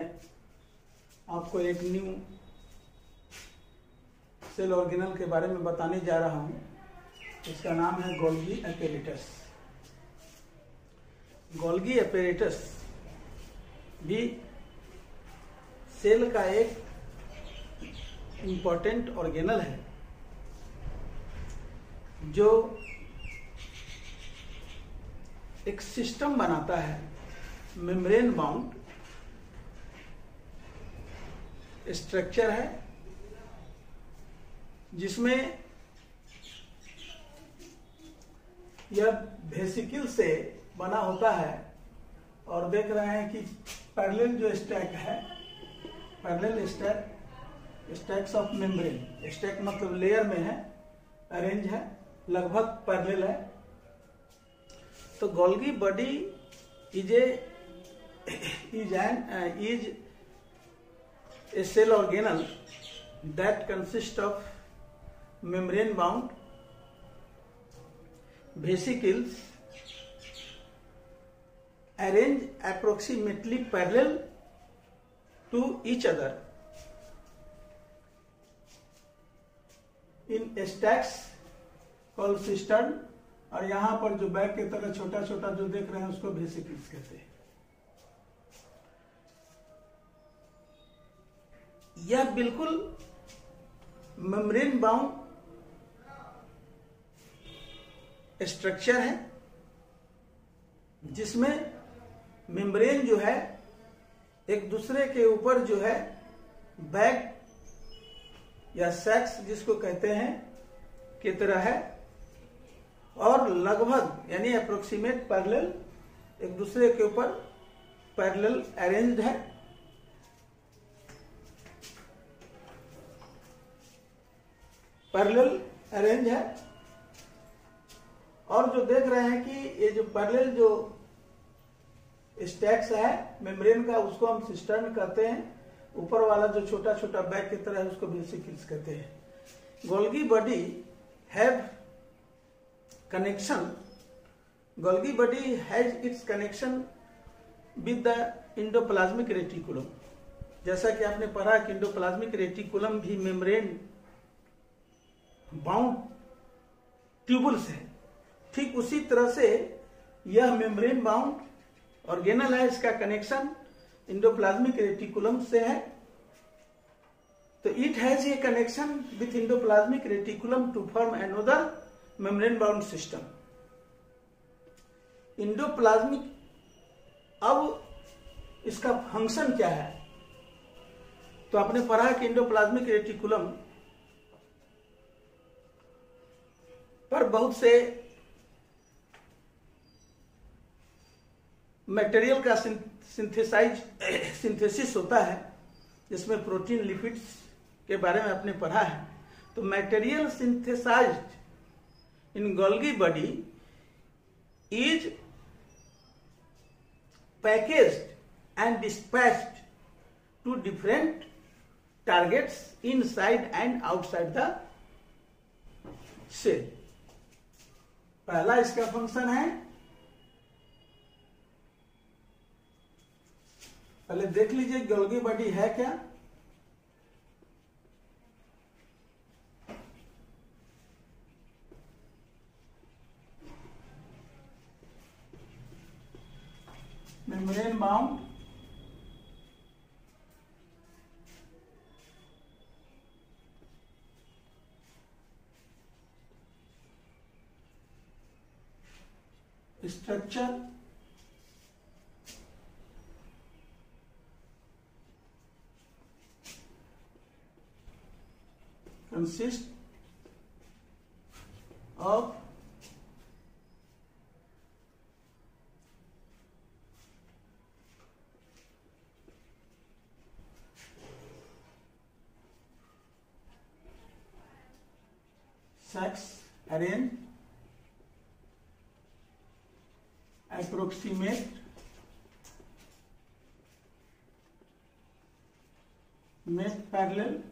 आपको एक new cell organelle के बारे में बताने जा रहा हूं। इसका नाम है गोल्गी एपेरेटस। गोल्गी एपेरेटस भी सेल का एक इम्पोर्टेंट ऑर्गेनल है जो एक सिस्टम बनाता है, मेम्ब्रेन बाउंड स्ट्रक्चर है, जिसमें यह वेसिकल से बना होता है। और देख रहे हैं कि पैरेलल जो स्टैक है, parallel stacks of membrane, stack मतलब लेयर में है, अरेंज है, लगभग पैरेलल है। तो Golgi body is a cell organelle that consists of membrane bound vesicles arranged approximately parallel to each other in stacks called cistern। और यहां पर जो बैग की तरह छोटा छोटा जो देख रहे हैं उसको वेसिकल्स कहते हैं। यह बिल्कुल मेम्ब्रेन बाउंड स्ट्रक्चर है, जिसमें मेम्ब्रेन जो है एक दूसरे के ऊपर जो है बैग या सैक्स जिसको कहते हैं की तरह है, और लगभग यानी अप्रोक्सीमेट पैरेलल एक दूसरे के ऊपर पैरेलल अरेंज्ड है। पैरेलल अरेंज है। और जो देख रहे हैं कि ये जो पैरेलल जो स्टैक्स है मेम्ब्रेन का, उसको हम सिस्टर्न कहते हैं। ऊपर वाला जो छोटा छोटा बैग की तरह है उसको वेसिकल्स कहते हैं। Golgi body have connection, Golgi body has its connection with the endoplasmic reticulum. जैसा कि आपने पढ़ा कि इंडोप्लाज्मिक रेटिकुलम भी मेम्ब्रेन बाउंड ट्यूबुल्स है, ठीक उसी तरह से यह मेम्ब्रेन बाउंड ऑर्गेनल है। इसका कनेक्शन इंडोप्लाज्मिक रेटिकुलम से है। तो it has a connection with endoplasmic reticulum to form another membrane bound system. Endoplasmic, अब इसका फंक्शन क्या है? तो आपने पढ़ा कि इंडोप्लाज्मिक रेटिकुलम पर बहुत से मटेरियल का सिंथेसिस होता है, जिसमें प्रोटीन लिपिड्स के बारे में आपने पढ़ा है। तो material synthesized in Golgi body is packaged and dispatched to different targets inside and outside the cell. पहला इसका फंक्शन है, पहले देख लीजिए गोल्गी बॉडी है क्या। Membrane bound structure consists of sacs arranged approximate parallel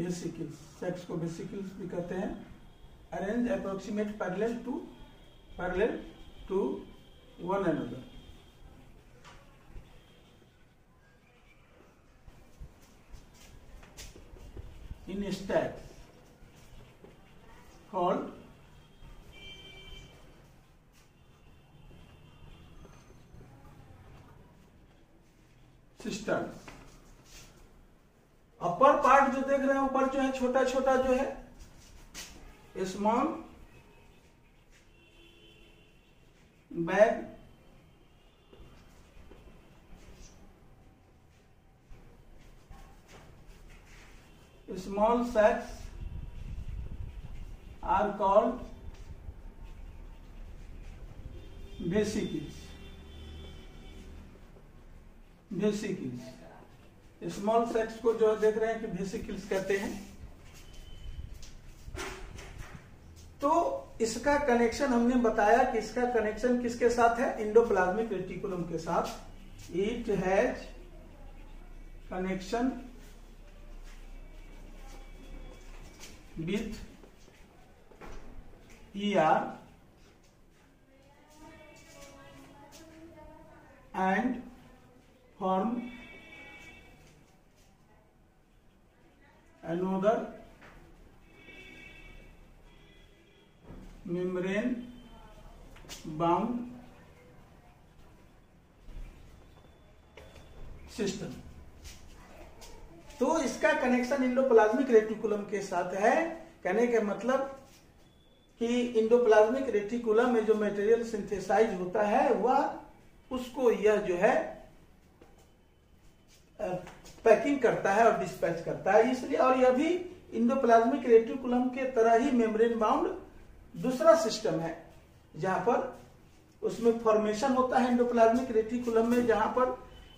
vesicles, sacs को vesicles भी कहते हैं। Arrange approximate parallel to one another. In a stack called system. Upper part जो देख रहे हैं ऊपर जो है छोटा छोटा जो है small bag, small sacs are called vesicles। Small sex को जो देख रहे हैं कि वेसिकल्स कहते हैं। तो इसका कनेक्शन हमने बताया कि इसका कनेक्शन किसके साथ है? इंडोप्लाज्मिक रेटिकुलम के साथ। It has connection with ER and form another membrane bound system। तो इसका कनेक्शन इंडोप्लाज्मिक रेटिकुलम के साथ है। कहने का मतलब कि इंडोप्लाज्मिक रेटिकुलम में जो मटेरियल सिंथेसाइज होता है वह उसको यह जो है पैकिंग करता है और डिस्पैच करता है। इसलिए और यह भी इंडोप्लाज्मिक रेटिकुलम के तरह ही मेम्ब्रेन बाउंड दूसरा सिस्टम है, जहां पर उसमें फॉर्मेशन होता है इंडोप्लाज्मिक रेटिकुलम में, जहां पर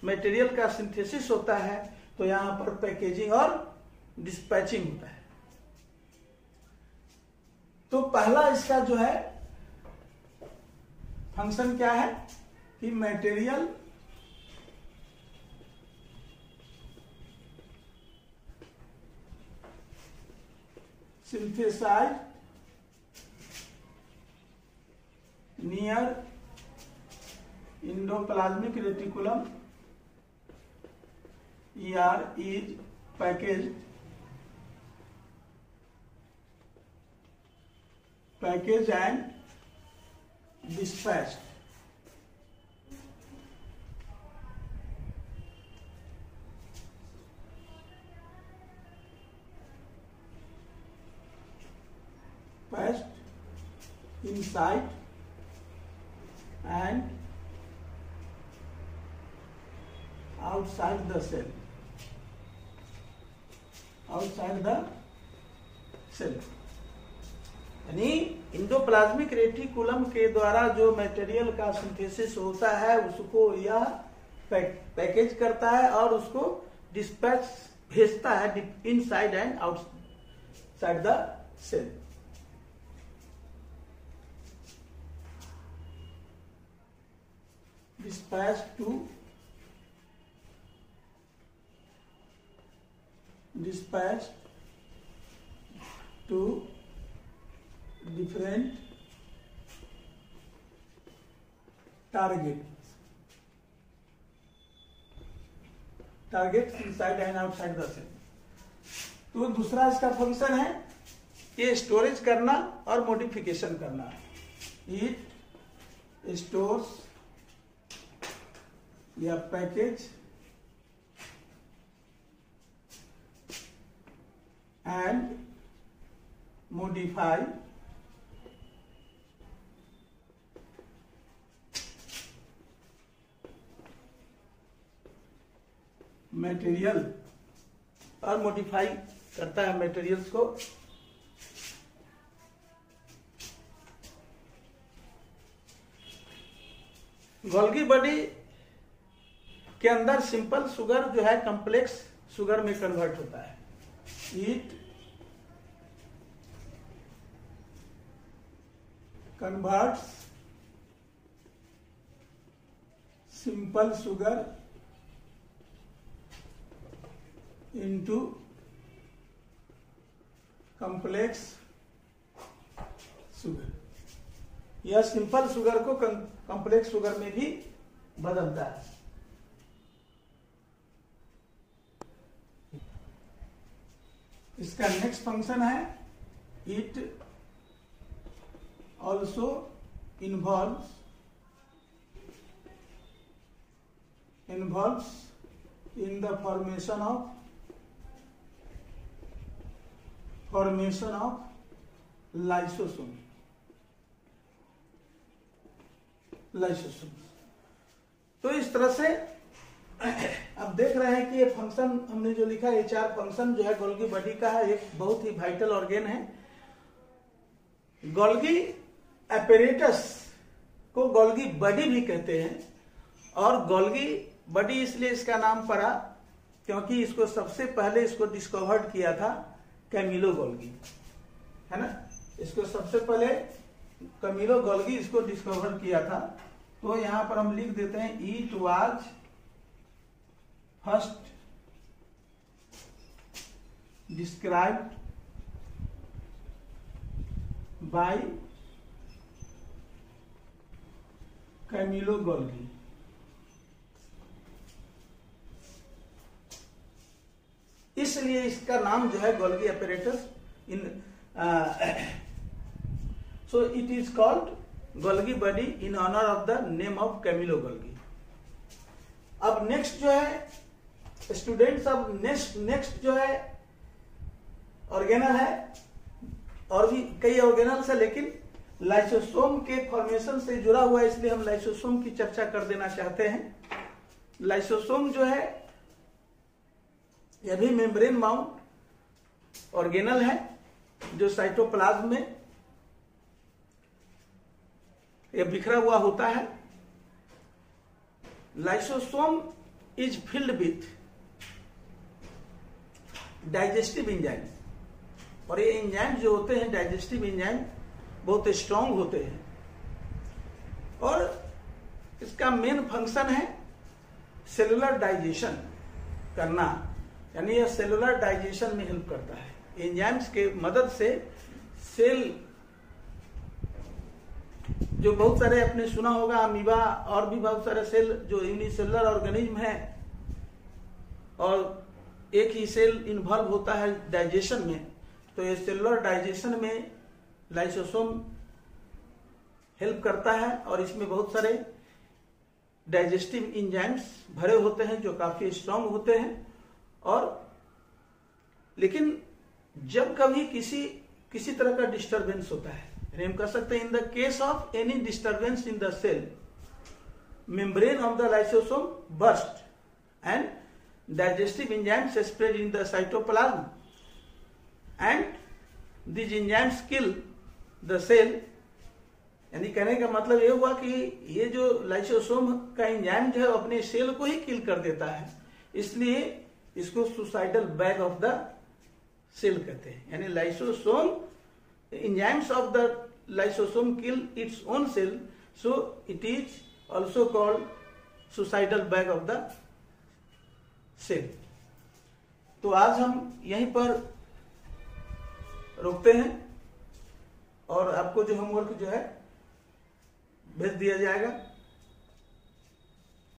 मटेरियल का सिंथेसिस होता है, तो यहां पर पैकेजिंग और डिस्पैचिंग होता है। तो पहला इसका जो है फंक्शन क्या है कि material synthesize near endoplasmic reticulum ER is packaged and dispatched। Passed inside and outside the cell। Outside the cell, यानी इंडोप्लाज्मिक रेटिकुलम के द्वारा जो मटेरियल का सिंथेसिस होता है उसको यह पैकेज करता है और उसको डिस्पैच भेजता है inside and outside the cell. Dispatch to different targets inside and outside the cell। तो दूसरा इसका फंक्शन है ये स्टोरेज करना और मॉडिफिकेशन करना। इट स्टोर्स या पैकेज and modify मटेरियल और मॉडिफाई करता है मटेरियल्स को। गोल्गी बॉडी के अंदर सिंपल शुगर जो है कॉम्प्लेक्स शुगर में कन्वर्ट होता है। It converts simple sugar into complex sugar. यह सिंपल शुगर को कॉम्प्लेक्स शुगर में भी बदलता है। इसका नेक्स्ट फंक्शन है it also involves in the formation of lysosome। तो इस तरह से अब देख रहे हैं कि ये फंक्शन हमने जो लिखा है, ये 4 फंक्शन जो है गोल्गी बॉडी का है, एक बहुत ही वाइटल ऑर्गेन है। गोल्गी एपेरेटस को गोल्गी बॉडी भी कहते हैं, और गोल्गी बॉडी इसलिए इसका नाम पड़ा क्योंकि इसको सबसे पहले इसको डिस्कवर्ड किया था कैमिलो गोल्गी, है ना। इसको सबसे पहले कैमिलो गोल्गी इसको डिस्कवर किया था। तो यहां पर हम लिख देते हैं it was first described by Camillo Golgi. इसलिए इसका नाम जो है Golgi apparatus in so it is called Golgi body in honour of the name of Camillo Golgi. अब नेक्स्ट जो है स्टूडेंट्स, अब नेक्स्ट जो है ऑर्गेनल है, और भी कई ऑर्गेनल्स है, लेकिन लाइसोसोम के फॉर्मेशन से जुड़ा हुआ है, इसलिए हम लाइसोसोम की चर्चा कर देना चाहते हैं। लाइसोसोम जो है यह भी मेम्ब्रेन माउंट ऑर्गेनल है जो साइटोप्लाज्म में यह बिखरा हुआ होता है। Lysosome is filled with digestive enzyme, और ये एंजाइम जो होते हैं डाइजेस्टिव एंजाइम बहुत स्ट्रांग होते हैं, और इसका मेन फंक्शन है सेलुलर डाइजेशन करना, यानी यह सेलुलर डाइजेशन में हेल्प करता है। एंजाइम्स के मदद से सेल, जो बहुत सारे आपने सुना होगा अमीबा और भी बहुत सारे सेल जो यूनिसेलुलर ऑर्गेनिज्म है, और एक ही सेल इन्वॉल्व होता है डाइजेशन में, तो ये सेलुलर डाइजेशन में लाइसोसोम हेल्प करता है, और इसमें बहुत सारे डाइजेस्टिव एंजाइम्स भरे होते हैं जो काफी स्ट्रांग होते हैं। और लेकिन जब कभी किसी तरह का डिस्टरबेंस होता है, हम कह सकते हैं in the case of any disturbance in the cell, membrane of the lysosome burst and digestive enzymes spread in the cytoplasm and these enzymes kill the cell। यानी कहने का मतलब ये हुआ कि ये जो लाइसोसोम का एंजाइम जो है अपने सेल को ही किल कर देता है, इसलिए इसको suicidal bag of the cell कहते हैं। यानी lysosome enzymes of the lysosome kill its own cell, so it is also called suicidal bag of the cell. तो आज हम यहीं पर रुकते हैं, और आपको जो होमवर्क जो है भेज दिया जाएगा।